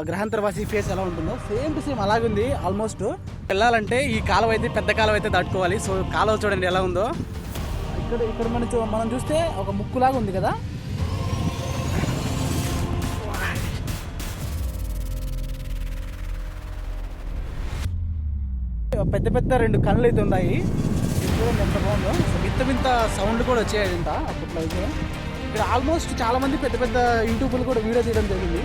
గ్రహాంతరవాసి face ఎలా ఉంటుందో same to same అలాగే ఉంది. ఆల్మోస్ట్ వెళ్ళాలంటే ఈ కాలువ అయితే పెద్ద కాలువ అయితే దాటుకోవాలి. సో కాలువ చూడండి ఎలా ఉందో. ఇక్కడ మనం చూస్తే ఒక ముక్కులాగా ఉంది కదా. పెద్ద పెద్ద 2 కళ్ళు అయితే ఉన్నాయి. చూడండి ఎంత బాగుందో. వింత సౌండ్లు కూడా వచ్చాయంట అప్పట్లో అయితే. ఇక్కడ ఆల్మోస్ట్ చాలా మంది పెద్ద పెద్ద యూట్యూబ్లు కూడా వీడియో తీయడం జరిగింది.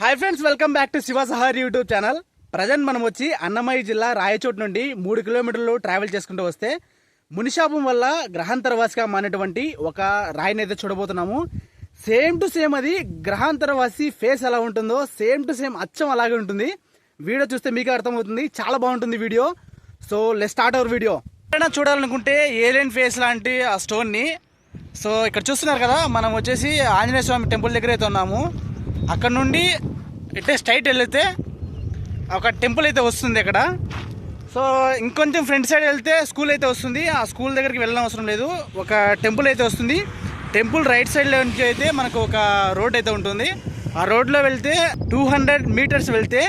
Hi friends, welcome back to Shiva Sahar YouTube channel. Present మనం వచ్చి అన్నమయ్య జిల్లా రాయచోటు నుండి 3 కిలోమీటర్లు ట్రావెల్ చేసుకుంటూ వస్తే మునిశాపం వల్ల గ్రహాంతరవాసిగా మారినటువంటి ఒక రాయిని అయితే చూడబోతున్నాము. సేమ్ టు సేమ్ అది గ్రహాంతరవాసి ఫేస్ ఎలా ఉంటుందో సేమ్ టు సేమ్ అచ్చం అలాగే ఉంటుంది. వీడియో చూస్తే మీకు అర్థమవుతుంది, చాలా బాగుంటుంది video. So let's start our video. ఎక్కడైనా చూడాలనుకుంటే ఏలియన్ ఫేస్ లాంటి ఆ స్టోన్ని, సో ఇక్కడ చూస్తున్నారు కదా, మనం వచ్చేసి ఆంజనేయ స్వామి టెంపుల్ దగ్గర అయితే ఉన్నాము. అక్కడ నుండి ఇట్టే స్ట్రైట్ వెళ్తే ఒక టెంపుల్ అయితే వస్తుంది అక్కడ. సో ఇంకొంచెం ఫ్రంట్ సైడ్ వెళ్తే స్కూల్ అయితే వస్తుంది. ఆ స్కూల్ దగ్గరికి వెళ్ళడం అవసరం లేదు, ఒక టెంపుల్ అయితే వస్తుంది. టెంపుల్ రైట్ సైడ్లో నుంచి అయితే మనకు ఒక రోడ్ అయితే ఉంటుంది. ఆ రోడ్లో వెళ్తే 200 మీటర్స్ వెళ్తే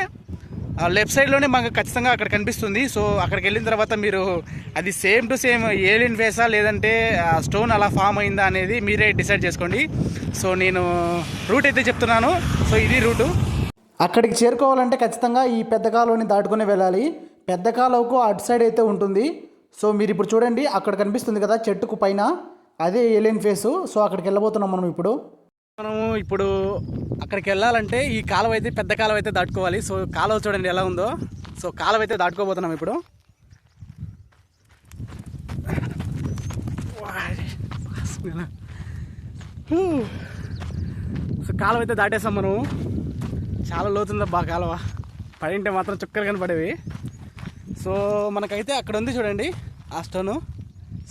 లెఫ్ట్ సైడ్లోనే మనకు ఖచ్చితంగా అక్కడ కనిపిస్తుంది. సో అక్కడికి వెళ్ళిన తర్వాత మీరు అది సేమ్ టు సేమ్ ఏలియన్ ఫేసా లేదంటే స్టోన్ అలా ఫామ్ అయిందా అనేది మీరే డిసైడ్ చేసుకోండి. సో నేను రూట్ అయితే చెప్తున్నాను. సో ఇది రూటు. అక్కడికి చేరుకోవాలంటే ఖచ్చితంగా ఈ పెద్ద కాలువని దాటుకుని వెళ్ళాలి. పెద్ద కాలువకు అటు సైడ్ అయితే ఉంటుంది. సో మీరు ఇప్పుడు చూడండి, అక్కడ కనిపిస్తుంది కదా చెట్టుకు పైన, అదే ఏలియన్ ఫేసు. సో అక్కడికి వెళ్ళబోతున్నాం మనం ఇప్పుడు అక్కడికి వెళ్ళాలంటే ఈ కాలువ అయితే పెద్ద కాలువ అయితే దాటుకోవాలి. సో కాలువ చూడండి ఎలా ఉందో. సో కాలువ అయితే దాటుకోబోతున్నాం ఇప్పుడు. సో కాలువ అయితే దాటేసాం మనం. చాలా లోతుందబ్బా కాలువ, పడింటే మాత్రం చుక్కలు కనపడేవి. సో మనకైతే అక్కడ ఉంది చూడండి ఆ stone.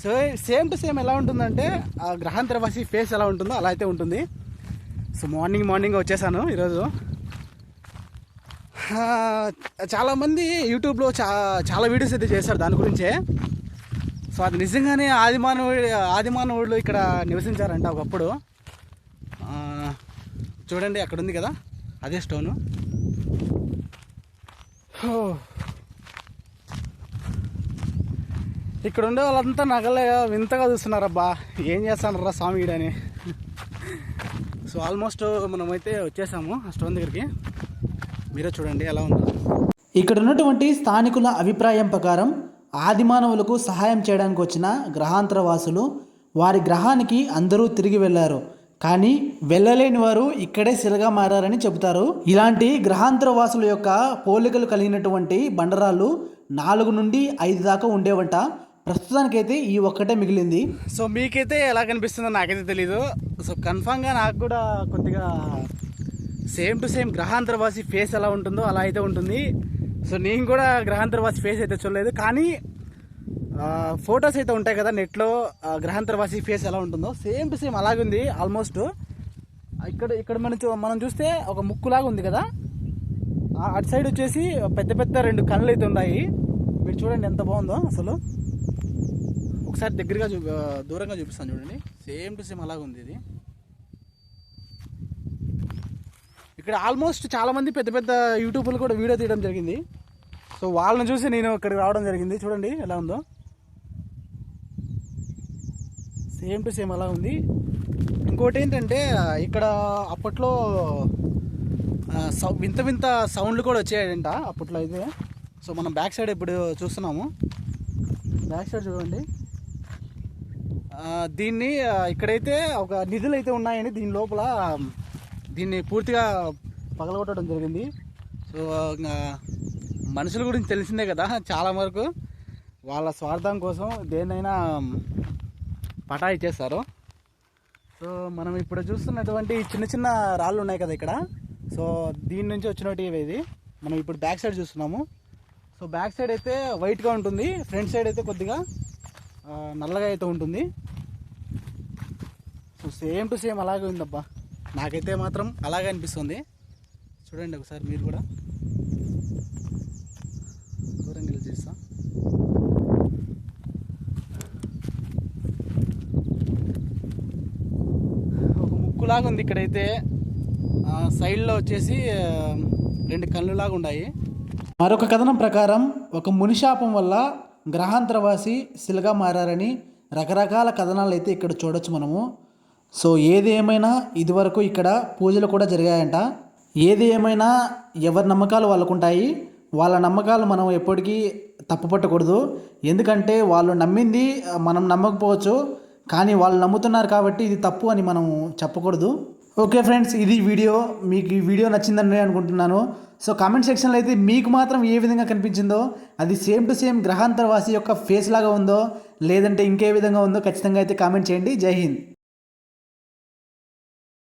So same to same ఎలా ఉంటుందంటే ఆ గ్రహాంతరవాసి ఫేస్ ఎలా ఉంటుందో అలా అయితే ఉంటుంది. సో మార్నింగ్ వచ్చేసాను ఈరోజు. చాలామంది యూట్యూబ్లో చాలా వీడియోస్ అయితే చేశారు దాని గురించే. సో అది నిజంగానే ఆదిమానవుడు ఇక్కడ నివసించారంట ఒకప్పుడు. చూడండి అక్కడ ఉంది కదా, అదే స్టోను. ఇక్కడ ఉండే వాళ్ళంతా నగలే వింతగా చూస్తున్నారబ్బా, ఏం చేస్తానరా స్వామి ఈడని. సో ఆల్మోస్ట్ మనమైతే వచ్చేసాము ఆ స్టోన్ దగ్గరికి. మీరే చూడండి ఎలా ఉందో. ఇక్కడ ఉన్నటువంటి స్థానికుల అభిప్రాయం ప్రకారం ఆదిమానవులకు సహాయం చేయడానికి వచ్చిన గ్రహాంతరవాసులు వారి గ్రహానికి అందరూ తిరిగి వెళ్ళారు, కానీ వెళ్ళలేని వారు ఇక్కడే శిలగా మారారని చెబుతారు. ఇలాంటి గ్రహాంతరవాసుల యొక్క పోలికలు కలిగినటువంటి బండరాళ్ళు 4 నుండి 5 దాకా ఉండేవంట. ప్రస్తుతానికైతే ఈ ఒక్కటే మిగిలింది. సో మీకైతే ఎలా కనిపిస్తుందో నాకైతే తెలీదు. సో కన్ఫామ్గా నాకు కూడా కొద్దిగా సేమ్ టు సేమ్ గ్రహాంతరవాసి ఫేస్ ఎలా ఉంటుందో అలా అయితే ఉంటుంది. సో నేను కూడా గ్రహాంతరవాసి ఫేస్ అయితే చూడలేదు, కానీ ఫొటోస్ అయితే ఉంటాయి కదా నెట్లో, గ్రహాంతరవాసి ఫేస్ ఎలా ఉంటుందో సేమ్ టు సేమ్ అలాగే ఉంది. ఆల్మోస్ట్ ఇక్కడ మనం చూస్తే ఒక ముక్కులాగా ఉంది కదా, అటు సైడ్ వచ్చేసి పెద్ద పెద్ద 2 కళ్ళు అయితే ఉన్నాయి. మీరు చూడండి ఎంత బాగుందో. అసలు ఒకసారి దగ్గరగా దూరంగా చూపిస్తాను చూడండి. సేమ్ టు సేమ్ అలాగే ఉంది ఇది. ఇక్కడ ఆల్మోస్ట్ చాలామంది పెద్ద పెద్ద యూట్యూబ్లు కూడా వీడియో తీయడం జరిగింది. సో వాళ్ళని చూసి నేను ఇక్కడికి రావడం జరిగింది. చూడండి ఎలా ఉందో, సేమ్ టు సేమ్ అలా ఉంది. ఇంకోటి ఏంటంటే ఇక్కడ అప్పట్లో వింత సౌండ్లు కూడా వచ్చాయంట అప్పట్లో అయితే. సో మనం బ్యాక్ సైడ్ ఇప్పుడు చూస్తున్నాము. బ్యాక్ సైడ్ చూడండి, దీన్ని ఇక్కడైతే ఒక నిధులు అయితే ఉన్నాయని దీని లోపల దీన్ని పూర్తిగా పగలగొట్టడం జరిగింది. సో మనుషుల గురించి తెలిసిందే కదా, చాలా వరకు వాళ్ళ స్వార్థం కోసం దేన్నైనా పటా ఇచ్చేస్తారు. సో మనం ఇప్పుడు చూస్తున్నటువంటి చిన్న చిన్న రాళ్ళు ఉన్నాయి కదా ఇక్కడ, సో దీని నుంచి వచ్చినట్టు ఇది మనం ఇప్పుడు బ్యాక్ సైడ్ చూస్తున్నాము. సో బ్యాక్ సైడ్ అయితే వైట్గా ఉంటుంది, ఫ్రంట్ సైడ్ అయితే కొద్దిగా నల్లగా అయితే ఉంటుంది. సో సేమ్ టు సేమ్ అలాగే ఉందబ్బా, నాకైతే మాత్రం అలాగే అనిపిస్తుంది. చూడండి ఒకసారి మీరు కూడా దూరం వెళ్ళి చూస్తా. ముక్కులాగా ఉంది ఇక్కడైతే. సైడ్లో వచ్చేసి 2 కళ్ళులాగా ఉన్నాయి. మరొక కథనం ప్రకారం ఒక మునిశాపం వల్ల గ్రహాంతరవాసి శిలగా మారని రకరకాల కథనాలు అయితే ఇక్కడ చూడొచ్చు మనము. సో ఏది ఏమైనా ఇదివరకు ఇక్కడ పూజలు కూడా జరిగాయంట. ఏది ఏమైనా ఎవరి నమ్మకాలు వాళ్ళకుంటాయి. వాళ్ళ నమ్మకాలు మనం ఎప్పటికీ తప్పుపట్టకూడదు. ఎందుకంటే వాళ్ళు నమ్మింది మనం నమ్మకపోవచ్చు, కానీ వాళ్ళు నమ్ముతున్నారు కాబట్టి ఇది తప్పు అని మనం చెప్పకూడదు. ఓకే ఫ్రెండ్స్, ఇది వీడియో. మీకు ఈ వీడియో నచ్చిందని అనుకుంటున్నాను. సో కామెంట్ సెక్షన్లో అయితే మీకు మాత్రం ఏ విధంగా కనిపించిందో, అది సేమ్ టు సేమ్ గ్రహాంతరవాసి యొక్క ఫేస్ లాగా ఉందో లేదంటే ఇంకే విధంగా ఉందో ఖచ్చితంగా అయితే కామెంట్ చేయండి. జై హింద్.